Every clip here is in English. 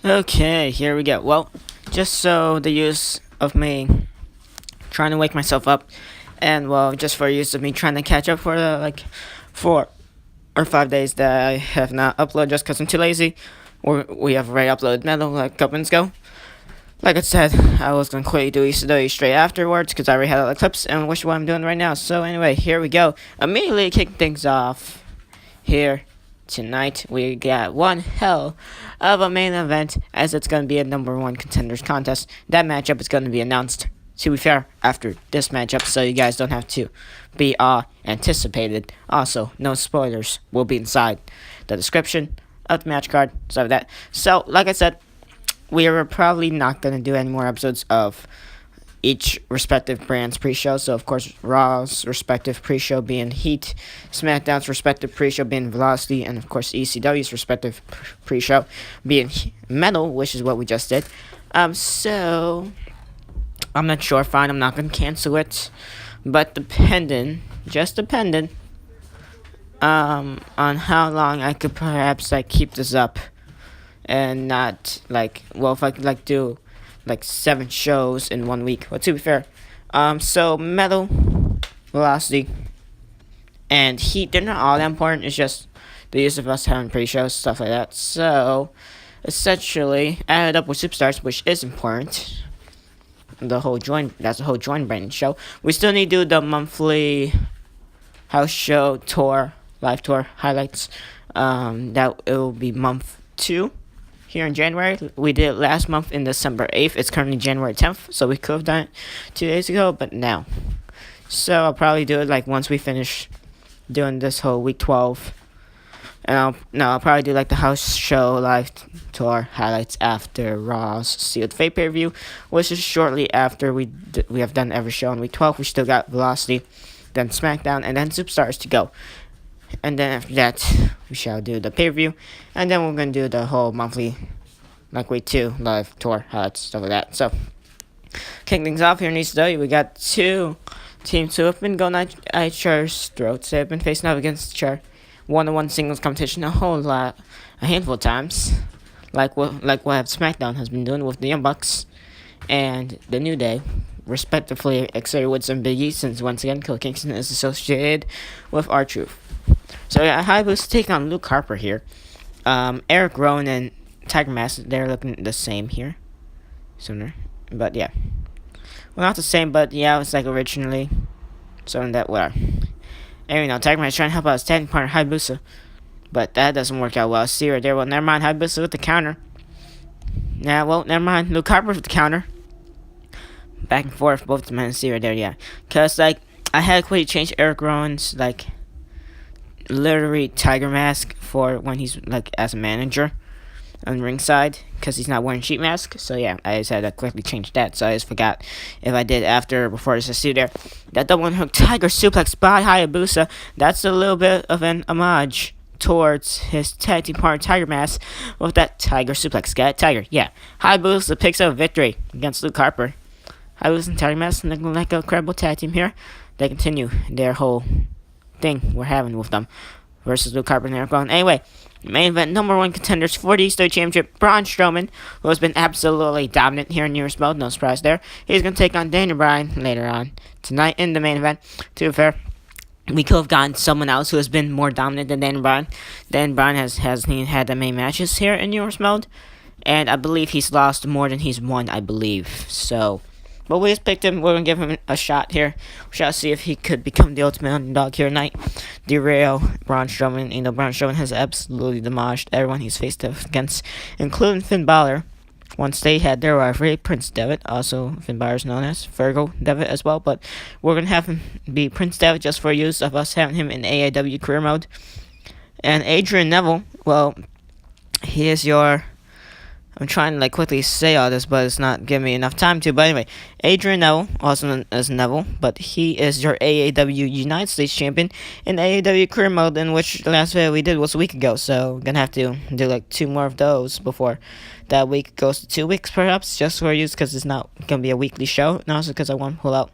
Okay, here we go. Well, just so the use of me trying to wake myself up, and well, just for use of me trying to catch up for the 4 or 5 days that I have not uploaded just because I'm too lazy, or we have already uploaded Metal like a couple minutes ago. Like I said, I was gonna quickly do A.A.W straight afterwards because I already had all the clips and wish what I'm doing right now. So anyway, here we go. Immediately kick things off here tonight. We got one hell of a main event as it's going to be a number one contenders contest. That matchup is going to be announced, to be fair, after this matchup, so you guys don't have to be anticipated. Also, no spoilers will be inside the description of the match card, stuff like that. So, like I said, we are probably not going to do any more episodes of each respective brand's pre-show. So, of course, Raw's respective pre-show being Heat, SmackDown's respective pre-show being Velocity, and, of course, ECW's respective pre-show being Metal, which is what we just did. So, I'm not sure. Fine, I'm not going to cancel it. But just depending, on how long I could perhaps, keep this up and not, if I could, do 7 shows in 1 week. Well, to be fair, so Metal, Velocity, and Heat, they're not all that important. It's just the use of us having pre-shows, stuff like that. So, essentially, added up with Superstars, which is important. That's the whole joint branding show. We still need to do the monthly house show tour, live tour highlights. That it will be month 2. Here in January. We did it last month in December 8th. It's currently January 10th, so we could have done it 2 days ago, but now. So I'll probably do it once we finish doing this whole week 12. And I'll probably do the house show live tour highlights after Raw's Sealed Fate pay-per-view, which is shortly after we have done every show in week 12. We still got Velocity, then SmackDown, and then Superstars to go. And then after that, we shall do the pay-per-view. And then we're going to do the whole monthly, week 2, live tour, highlights, stuff like that. So, kicking things off here in ECW, we got 2 teams who have been going at each other's throats. They've been facing up against each other. One-on-one singles competition a handful of times. Like what SmackDown has been doing with the Young Bucks and the New Day, respectively, Xavier Woods and Big E, since once again, Kofi Kingston is associated with R-Truth. So yeah, Hayabusa taking on Luke Harper here. Eric Rowan and Tiger Mask, they're looking the same here. Sooner. But yeah. Well, not the same, but yeah, it's originally. So in that way. Anyway, now Tiger Mask trying to help out his tag partner, Hayabusa. But that doesn't work out well. See right there. Well, never mind. Hayabusa with the counter. Never mind. Luke Harper with the counter. Back and forth, both the men. See right there, yeah. Because, I had to quickly change Eric Rowan's, literally Tiger Mask for when he's as a manager on ringside, because he's not wearing sheet mask. So yeah, I just had to quickly change that. So I just forgot if I did after or before this. See there, that double hook Tiger suplex by Hayabusa. That's a little bit of an homage towards his tag team partner Tiger Mask with that Tiger suplex. Got it, Tiger. Yeah, Hayabusa picks up a victory against Luke Harper. Hayabusa and Tiger Mask looking like a credible tag team here. They continue their whole thing we're having with them versus Luke Harper and Eric Rowan. Anyway, main event number 1 contenders for the East Championship, Braun Strowman, who has been absolutely dominant here in Nearest Mode, no surprise there. He's going to take on Daniel Bryan later on tonight in the main event. To be fair, we could have gotten someone else who has been more dominant than Daniel Bryan. Daniel Bryan has had the main matches here in Nearest Mode, and I believe he's lost more than he's won, I believe. So, but we just picked him. We're going to give him a shot here. We shall see if he could become the ultimate underdog here tonight. Derail Braun Strowman. Braun Strowman has absolutely demolished everyone he's faced against, including Finn Balor. Once they had their rivalry, Prince Devitt. Also, Finn Balor is known as Virgo Devitt as well. But we're going to have him be Prince Devitt just for use of us having him in A.A.W career mode. And Adrian Neville, well, he is your... I'm trying to quickly say all this, but it's not giving me enough time to. But anyway, Adrian Neville, also known as Neville, but he is your A.A.W United States Champion in A.A.W career mode, in which the last video we did was a week ago. So we're gonna have to do 2 more of those before that week goes to 2 weeks, perhaps, just for use, because it's not gonna be a weekly show, and also because I want to pull out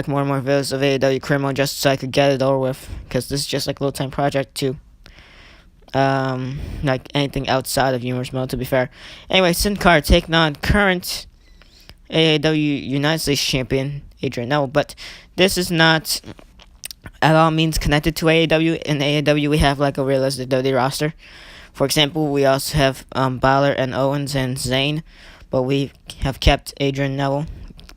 more and more videos of A.A.W career mode just so I could get it over with, because this is just a little time project to like anything outside of humorous mode, to be fair. Anyway, Sin Cara taking on current A.A.W. United States Champion Adrian Neville, but this is not at all means connected to A.A.W. In A.A.W. we have like a realistic WWE roster. For example, we also have Balor and Owens and Zayn, but we have kept Adrian Neville.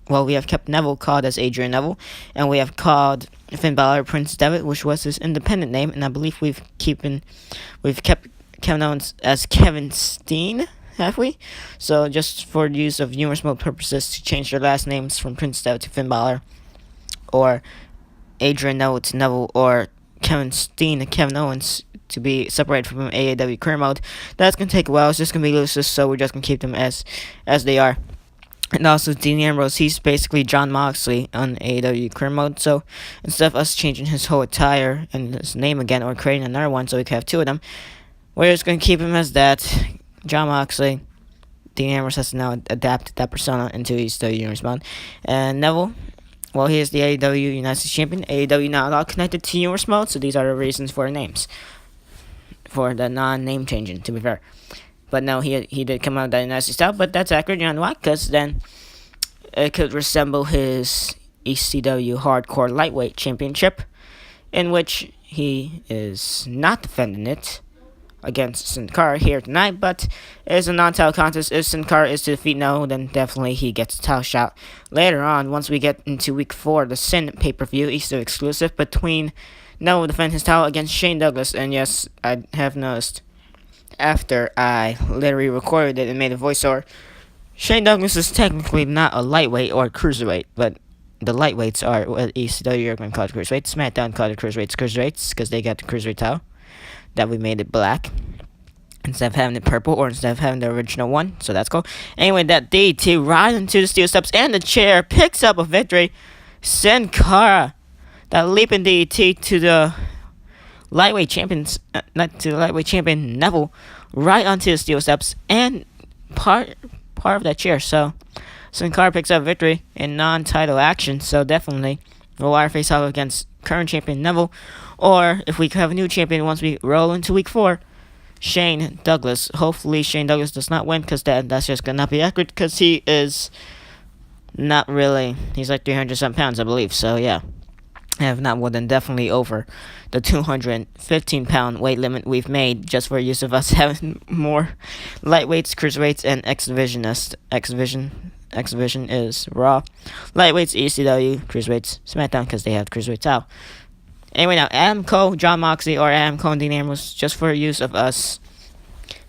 Well, we have kept Neville called as Adrian Neville, and we have called Finn Balor Prince Devitt, which was his independent name, and I believe we've kept Kevin Owens as Kevin Steen, have we? So just for use of humorous mode purposes, to change their last names from Prince Devitt to Finn Balor, or Adrian Neville to Neville, or Kevin Steen to Kevin Owens, to be separated from A.A.W. career mode. That's gonna take a while. It's just gonna be loose, so we're just gonna keep them as they are. And also, Dean Ambrose, he's basically John Moxley on A.A.W. career mode. So instead of us changing his whole attire and his name again, or creating another one so we could have two of them, we're just gonna keep him as that, John Moxley. Dean Ambrose has to now adapt that persona into his humorous mode. And Neville, well, he is the A.A.W. United States Champion. A.A.W. not all connected to humorous mode, so these are the reasons for the names. For the non-name changing, to be fair. But no, he did come out of that United States style, but that's accurate, you know why? Because then it could resemble his ECW Hardcore Lightweight Championship, in which he is not defending it against Sin Cara here tonight, but it is a non-title contest. If Sin Cara is to defeat No, then definitely he gets a title shot later on, once we get into week 4, the Sin pay-per-view, Easter exclusive, between No will defend his title against Shane Douglas. And yes, I have noticed, after I literally recorded it and made a voiceover, Shane Douglas is technically not a lightweight or a cruiserweight, but the lightweights are what ECW are going to call it cruiserweights. SmackDown called it cruiserweights because they got the cruiserweight title, that we made it black instead of having it purple, or instead of having the original one, so that's cool. Anyway, that DT right into the steel steps and the chair picks up a victory. Sin Cara, that leaping DT to the lightweight champions, not to the lightweight champion Neville, right onto the steel steps and part of that chair. So Sin Cara picks up victory in non-title action. So definitely we'll either face off against current champion Neville, or if we have a new champion once we roll into week 4, Shane Douglas. Hopefully Shane Douglas does not win, because that's just gonna not be accurate, because he is not really, he's like 300 some pounds, I believe. So yeah, if not, well, then definitely over the 215 pound weight limit we've made just for use of us having more lightweights, cruiserweights, and X Division is Raw. Lightweights, ECW, cruiserweights, SmackDown, because they have the cruiserweight title. Anyway, now Adam Cole, John Moxley, or Adam Cole and Dean Ambrose, just for use of us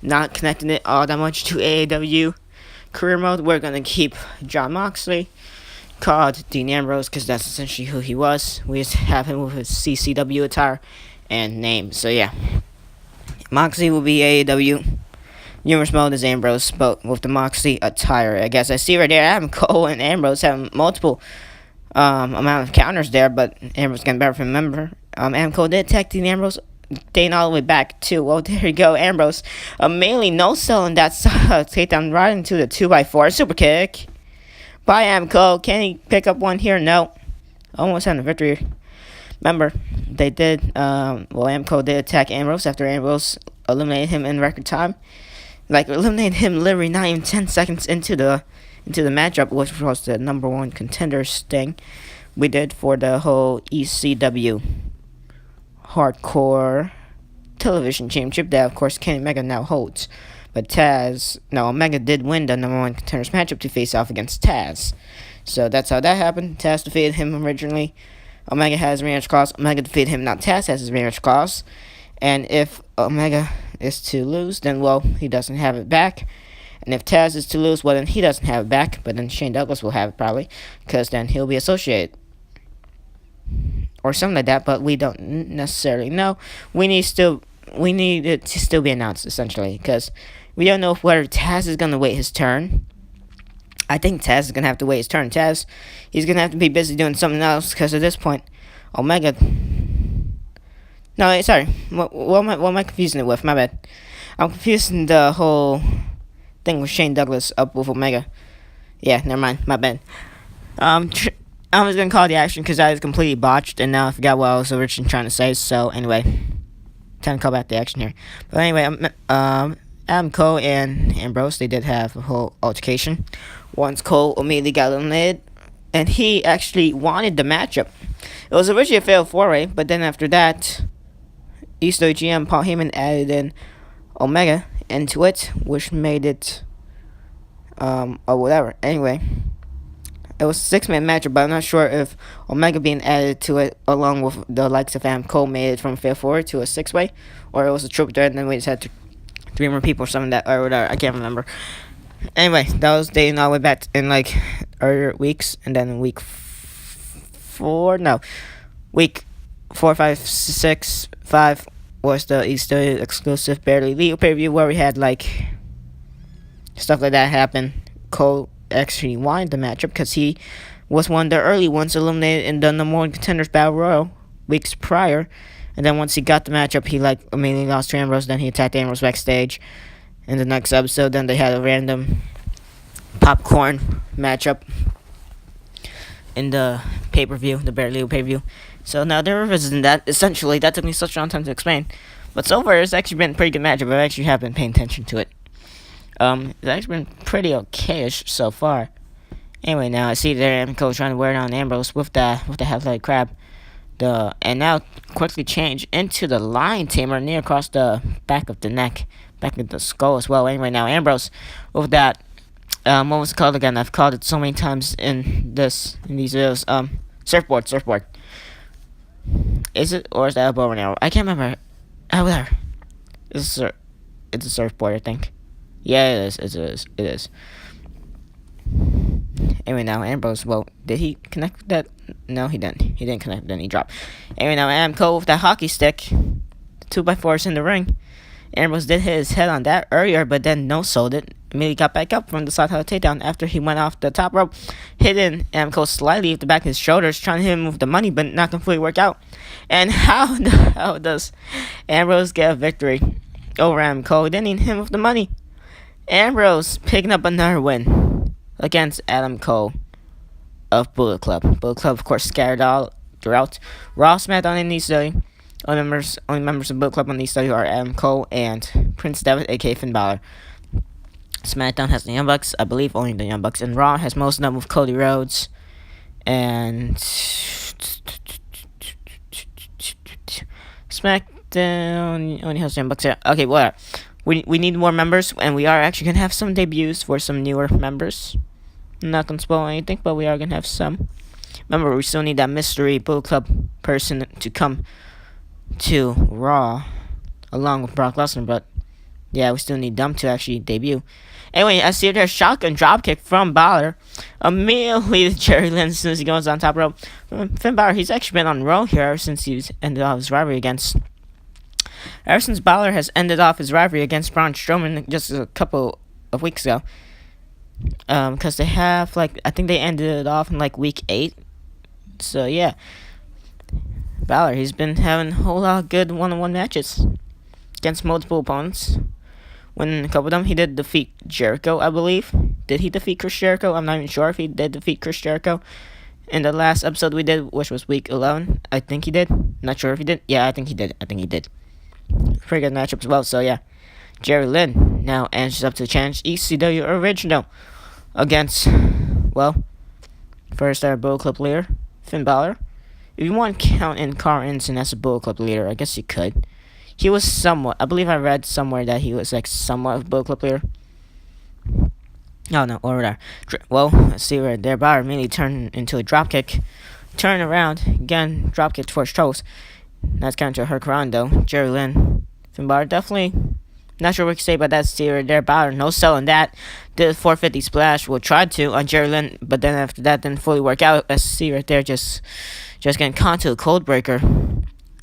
not connecting it all that much to A.A.W. career mode, we're gonna keep John Moxley, called Dean Ambrose, because that's essentially who he was. We just have him with his CCW attire and name. So yeah, Moxley will be A.A.W. Humorous mode is Ambrose, but with the Moxley attire. I guess I see right there, Adam Cole and Ambrose have multiple amount of counters there, but Ambrose getting better from a member. Adam Cole did attack Dean Ambrose, dating all the way back too. Well, there you go, Ambrose. Mainly no selling that takedown right into the 2x4 super kick by Adam Cole. Can he pick up one here? No. Almost having a victory. Remember, they did. Adam Cole did attack Ambrose after Ambrose eliminated him in record time. Like, eliminated him literally not even 10 seconds into the matchup, which was the number 1 contender thing we did for the whole ECW Hardcore Television Championship that, of course, Kenny Omega now holds. But Omega did win the number 1 contenders matchup to face off against Taz. So that's how that happened. Taz defeated him originally. Omega has rematch clause. Omega defeated him. Now Taz has his rematch clause. And if Omega is to lose, then, well, he doesn't have it back. And if Taz is to lose, well, then he doesn't have it back. But then Shane Douglas will have it, probably, because then he'll be associated. Or something like that, but we don't necessarily know. We need it to still be announced, essentially, because we don't know whether Taz is going to wait his turn. I think Taz is going to have to wait his turn. Taz, he's going to have to be busy doing something else, because at this point, Omega... No, sorry. What am I confusing it with? My bad. I'm confusing the whole thing with Shane Douglas up with Omega. Yeah, never mind. My bad. I was going to call the action because I was completely botched, and now I forgot what I was originally trying to say. So, anyway. Time to call back the action here. But anyway, Adam Cole and Ambrose, they did have a whole altercation. Once Cole immediately got eliminated, and he actually wanted the matchup. It was originally a fatal four-way, but then after that, ECW GM Paul Heyman added in Omega into it, which made it, or whatever. Anyway, it was a six-man matchup, but I'm not sure if Omega being added to it along with the likes of Adam Cole made it from fatal four to a six-way, or it was a triple threat, and then we just had three more people or something that, or whatever. I can't remember. Anyway, that was dating all the way back in like earlier weeks, and then week 4, 5, 6, 5 was the ECW exclusive Barely Legal pay-per-view where we had like stuff like that happen. Cole actually won the matchup because he was one of the early ones eliminated in the number 1 Contenders Battle Royal weeks prior, and then once he got the matchup, he like immediately lost to Ambrose. Then he attacked Ambrose backstage. In the next episode, then they had a random popcorn matchup in the pay-per-view, the Barely Legal pay-per-view. So now they're revisiting that. Essentially, that took me such a long time to explain. But so far, it's actually been a pretty good matchup. I actually have been paying attention to it. It's actually been pretty okayish so far. Anyway, now I see there Adam Cole trying to wear down Ambrose with the half-leg crab. And now quickly change into the Lion Tamer near across the back of the neck, back of the skull as well. Anyway, now Ambrose with that, what was it called again? I've called it so many times in these videos. Surfboard. Is it, or is that a bow and arrow? I can't remember. Oh, whatever. It's a surfboard, I think. Yeah, it is. Anyway, now Ambrose, well, did he connect that? No, he didn't. He didn't connect, then he dropped. Anyway, now Adam Cole with that hockey stick, 2x4s in the ring. Ambrose did hit his head on that earlier, but then no-sold it. Immediately got back up from the side title takedown after he went off the top rope, hitting Adam Cole slightly at the back of his shoulders, trying to hit him with the money, but not completely work out. And how does Ambrose get a victory over Adam Cole? Then he hit him with the money. Ambrose picking up another win against Adam Cole of Bullet Club. Bullet Club, of course, scattered all throughout Raw, SmackDown, and ECW. Only members of Bullet Club on ECW are Adam Cole and Prince Devitt, aka Finn Balor. SmackDown has the Young Bucks, I believe only the Young Bucks, and Raw has most of them with Cody Rhodes and SmackDown only has the Young Bucks. Yeah. Okay, whatever. We need more members, and we are actually gonna have some debuts for some newer members. I'm not gonna spoil anything, but we are gonna have some. Remember, we still need that mystery Bullet Club person to come to Raw along with Brock Lesnar, but yeah, we still need them to actually debut. Anyway, I see there's shotgun dropkick from Balor. Immediately to Jerry Lynn as soon as he goes on top rope. Finn Balor, he's actually been on roll here ever since he's ended off his rivalry against. Ever since Balor has ended off his rivalry against Braun Strowman just a couple of weeks ago. Because they have, like, I think they ended it off in, like, week 8. So, yeah. Balor, he's been having a whole lot of good one-on-one matches against multiple opponents. Winning a couple of them, he did defeat Jericho, I believe. Did he defeat Chris Jericho? I'm not even sure if he did defeat Chris Jericho. In the last episode we did, which was week 11, I think he did. Not sure if he did. Yeah, I think he did. Pretty good matchup as well, so yeah. Jerry Lynn now answers up to the challenge ECW Original against, well, first our Bullet Club leader, Finn Balor. If you want to count in Carl Anderson as a Bullet Club leader, I guess you could. He was somewhat, I believe I read somewhere that he was like somewhat of a Bullet Club leader. Oh no, over there. Well, let's see right there. Balor immediately turned into a dropkick. Turn around, again, dropkick towards toes. That's kind of a hurricane though. Jerry Lynn, Finn Balor, definitely not sure what to say about that. See right there. Balor, no selling that. Did a 450 splash. Well, tried to on Jerry Lynn, but then after that didn't fully work out. Let's see right there. Just getting caught to a cold breaker.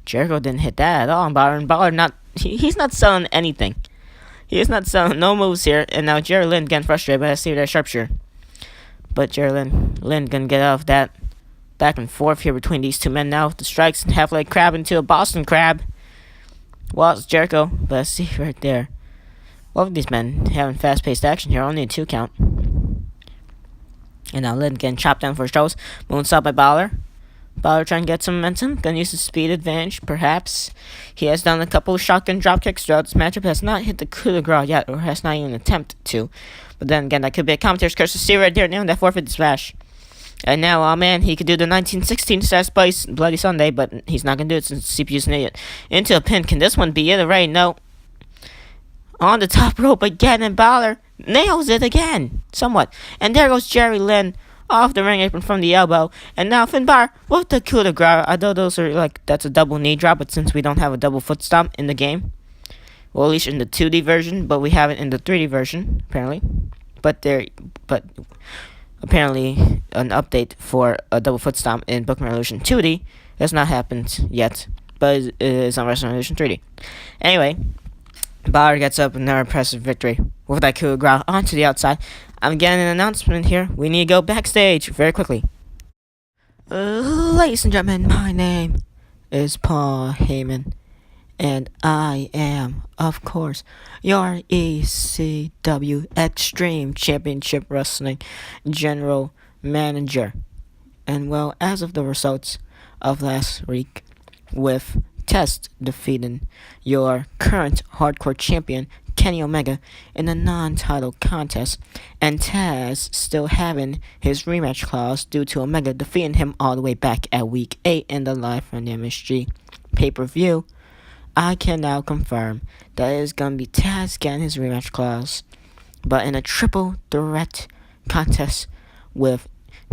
Jericho didn't hit that at all. And Balor not. He's not selling anything. He is not selling no moves here. And now Jerry Lynn getting frustrated. But let's see that sharpshooter. But Jerry Lynn gonna get out of that. Back and forth here between these two men now with the strikes and half-leg crab into a Boston crab. Well, it's Jericho, but let's see right there. Both of these men having fast-paced action here, only a 2 count. And now Lynn getting chopped down for his toes. Moonsault by Balor. Balor trying to get some momentum. Gonna use his speed advantage, perhaps. He has done a couple of shotgun drop kicks throughout this matchup. Has not hit the coup de grace yet, or has not even attempted to. But then again, that could be a commentator's curse to see right there now. That forfeit smash. And now, oh man, he could do the 1916 status Spice Bloody Sunday, but he's not gonna do it since CPU's an idiot. Into a pin. Can this one be it already? No. On the top rope again, and Balor nails it again, somewhat. And there goes Jerry Lynn off the ring apron from the elbow. And now Finn Balor with the coup de grace. I know those are that's a double knee drop, but since we don't have a double foot stomp in the game, well, at least in the 2D version, but we have it in the 3D version, apparently. But apparently an update for a double foot stomp in Bookman Revolution 2D has not happened yet, but it is on Wrestling Revolution 3D. Anyway, Balor gets up another impressive victory with that coup de grace onto the outside. I'm getting an announcement here. We need to go backstage very quickly. Ladies and gentlemen, my name is Paul Heyman, and I am, of course, your ECW Extreme Championship Wrestling General Manager. And well, as of the results of last week, with Test defeating your current hardcore champion, Kenny Omega, in a non-title contest, and Taz still having his rematch clause due to Omega defeating him all the way back at week 8 in the Live from the MSG pay-per-view, I can now confirm that it is going to be Taz getting his rematch clause, but in a triple threat contest with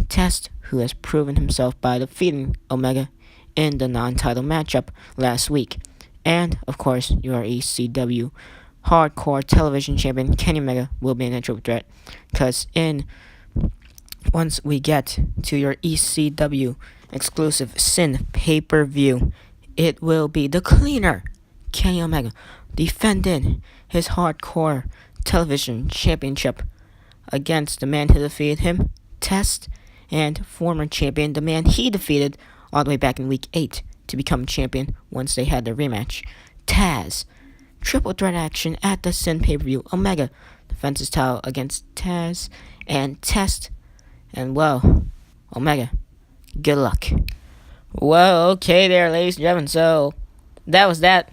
Test, who has proven himself by defeating Omega in the non-title matchup last week. And, of course, your ECW Hardcore Television Champion, Kenny Omega, will be in a triple threat. Because once we get to your ECW exclusive Sin pay-per-view, it will be the cleaner Kenny Omega defending his Hardcore Television Championship against the man who defeated him, Test, and former champion, the man he defeated all the way back in week 8 to become champion once they had their rematch, Taz. Triple threat action at the Sin pay-per-view. Omega defends his title against Taz and Test. And well, Omega, good luck. Well, okay there, ladies and gentlemen. So that was that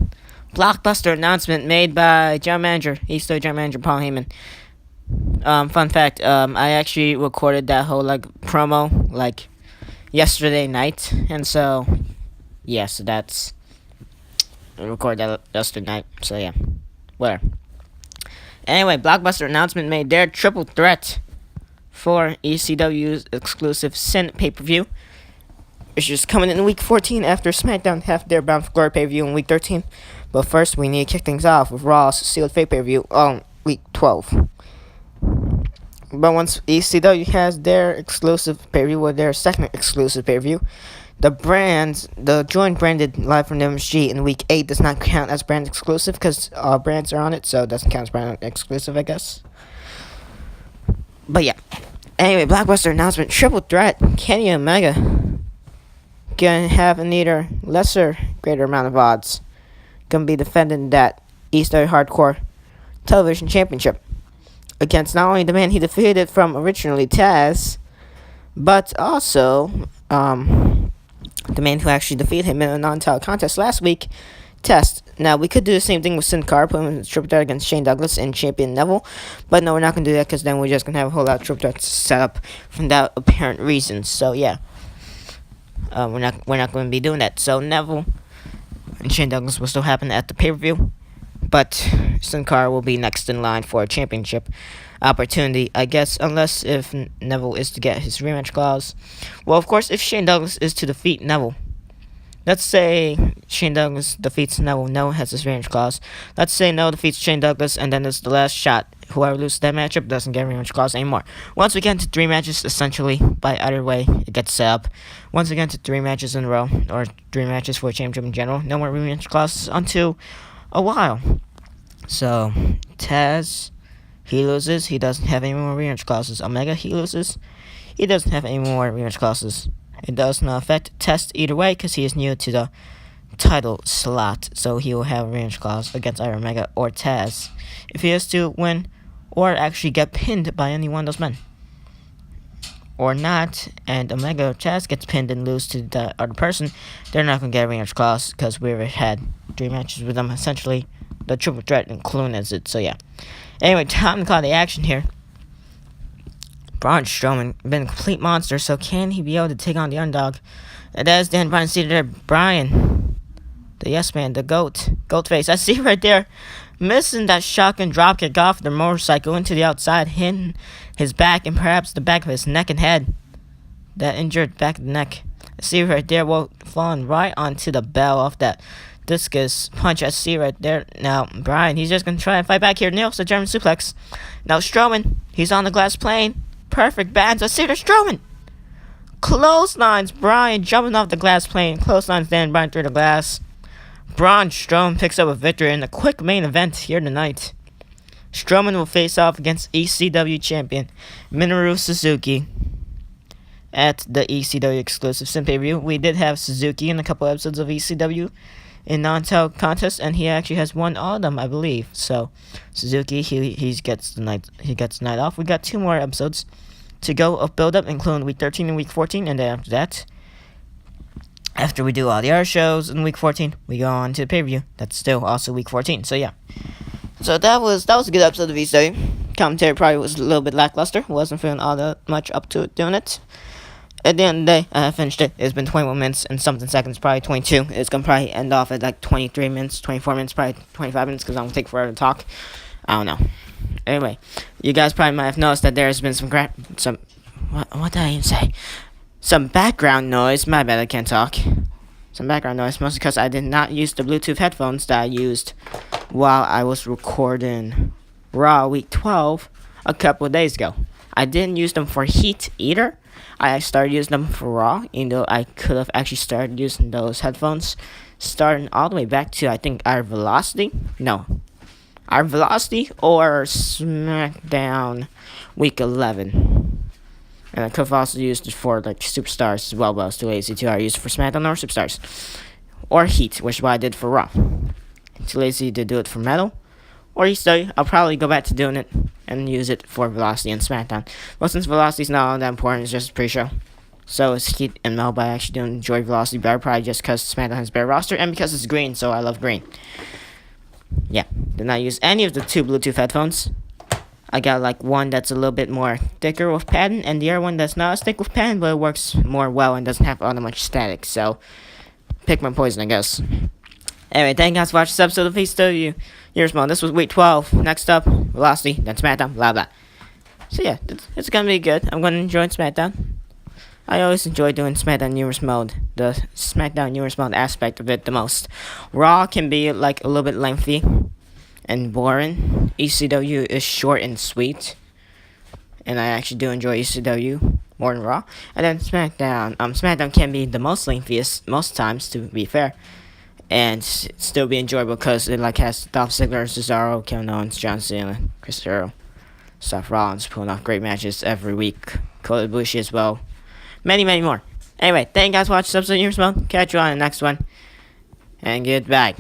blockbuster announcement made by General Manager, East General Manager Paul Heyman. Fun fact, I actually recorded that whole promo yesterday night, and so yeah, so that's I recorded that yesterday night. So yeah, whatever. Anyway, blockbuster announcement made their triple threat for ECW's exclusive Sin pay-per-view, which is coming in week 14 after SmackDown have their Bound for Glory pay-per-view in week 13. But first, we need to kick things off with Raw's Sealed Fate pay-per-view on week 12. But once ECW has their exclusive pay-per-view, or their second exclusive pay-per-view, the joint branded Live from the MSG in week 8 does not count as brand exclusive because all brands are on it, so it doesn't count as brand exclusive, I guess. But yeah. Anyway, blockbuster announcement, triple threat, Kenny Omega gonna have an either lesser, greater amount of odds. Gonna be defending that ECW Hardcore Television Championship against not only the man he defeated from originally, Taz, but also the man who actually defeated him in a non-title contest last week, Test. Now, we could do the same thing with Sin Cara, put him in the triple threat against Shane Douglas and Champion Neville, but no, we're not going to do that because then we're just going to have a whole lot of triple threats set up from that apparent reason. So, yeah, we're not going to be doing that. So, Neville and Shane Douglas will still happen at the pay-per-view, but Sin Cara will be next in line for a championship opportunity, I guess, unless if Neville is to get his rematch clause. Well, of course, if Shane Douglas is to defeat Neville, let's say Shane Douglas defeats Neville, Neville has his rematch clause. Let's say Neville defeats Shane Douglas, and then it's the last shot. Whoever loses that matchup doesn't get a rematch clause anymore. Once we get into 3 matches, essentially, by either way, it gets set up. Once we get into 3 matches in a row, or 3 matches for a championship in general, no more rematch clauses until a while. So, Taz, he loses, he doesn't have any more rematch clauses. Omega, he loses, he doesn't have any more rematch clauses. It does not affect Test either way because he is new to the title slot, so he will have a rematch clause against either Omega or Taz if he has to win or actually get pinned by any one of those men. or not, and Omega or Chaz gets pinned and lose to the other person, they're not gonna get a rematch clause because we already had 3 matches with them. Essentially, the triple threat including it. So yeah. Anyway, time to call the action here. Braun Strowman been a complete monster, so can he be able to take on the underdog? And that is Dan Bryan seated there. Bryan, the yes man, the goat face. I see right there, missing that shotgun dropkick off the motorcycle into the outside, hitting his back and perhaps the back of his neck and head. That injured back of the neck. I see right there, falling right onto the bell off that discus punch. I see right there. Now, Bryan, he's just going to try and fight back here. Nails the German suplex. Now, Strowman, he's on the glass plane. Perfect bands. I see the Strowman. Clotheslines. Bryan jumping off the glass plane. Clotheslines Dan Bryan through the glass. Braun Strowman picks up a victory in the quick main event here tonight. Strowman will face off against ECW champion Minoru Suzuki at the ECW exclusive Sim pay-per-view. We did have Suzuki in a couple episodes of ECW in non-title contests, and he actually has won all of them, I believe. So Suzuki, he gets the night off. We got 2 more episodes to go of build-up, including week 13 and week 14, and then after that, after we do all the other shows in week 14, we go on to the pay-per-view. That's still also week 14. So yeah. So that was a good episode of ECW. Commentary probably was a little bit lackluster. Wasn't feeling all that much up to it doing it. At the end of the day, I finished it. It's been 21 minutes and something seconds, probably 22. It's going to probably end off at like 23 minutes, 24 minutes, probably 25 minutes because I'm going to take forever to talk. I don't know. Anyway, you guys probably might have noticed that there's been what did I even say? Some background noise. My bad, I can't talk. Some background noise, mostly because I did not use the Bluetooth headphones that I used while I was recording Raw Week 12 a couple of days ago. I didn't use them for Heat either. I started using them for Raw, even though I could have actually started using those headphones starting all the way back to, I think, Our Velocity or SmackDown Week 11. And I could have also used it for like Superstars as well, but I was too lazy to. I used it for SmackDown or Superstars. Or Heat, which is what I did for Raw. Too lazy to do it for Metal. Or ECW, I'll probably go back to doing it and use it for Velocity and SmackDown. Well, since Velocity's not all that important, it's just a pre-show. So it's Heat and Metal, but I actually do enjoy Velocity better, probably just because SmackDown has a better roster and because it's green, so I love green. Yeah, did not use any of the 2 Bluetooth headphones. I got like one that's a little bit more thicker with padding, and the other one that's not as thick with padding, but it works more well and doesn't have all that much static. So, pick my poison, I guess. Anyway, thank you guys for watching this episode of ECW. This was week 12. Next up, Velocity, then SmackDown, blah blah. So yeah, it's gonna be good. I'm gonna enjoy SmackDown. I always enjoy doing SmackDown Universe Mode, the SmackDown Universe Mode aspect of it the most. Raw can be like a little bit lengthy and boring. ECW is short and sweet, and I actually do enjoy ECW more than Raw. And then SmackDown. SmackDown can be the most lengthiest most times, to be fair, and still be enjoyable because it like has Dolph Ziggler, Cesaro, Kevin Owens, John Cena, Chris Hero, Seth Rollins pulling off great matches every week. Kota Ibushi as well. Many, many more. Anyway, thank you guys for watching this episode of Universe Mode. Catch you on the next one, and goodbye.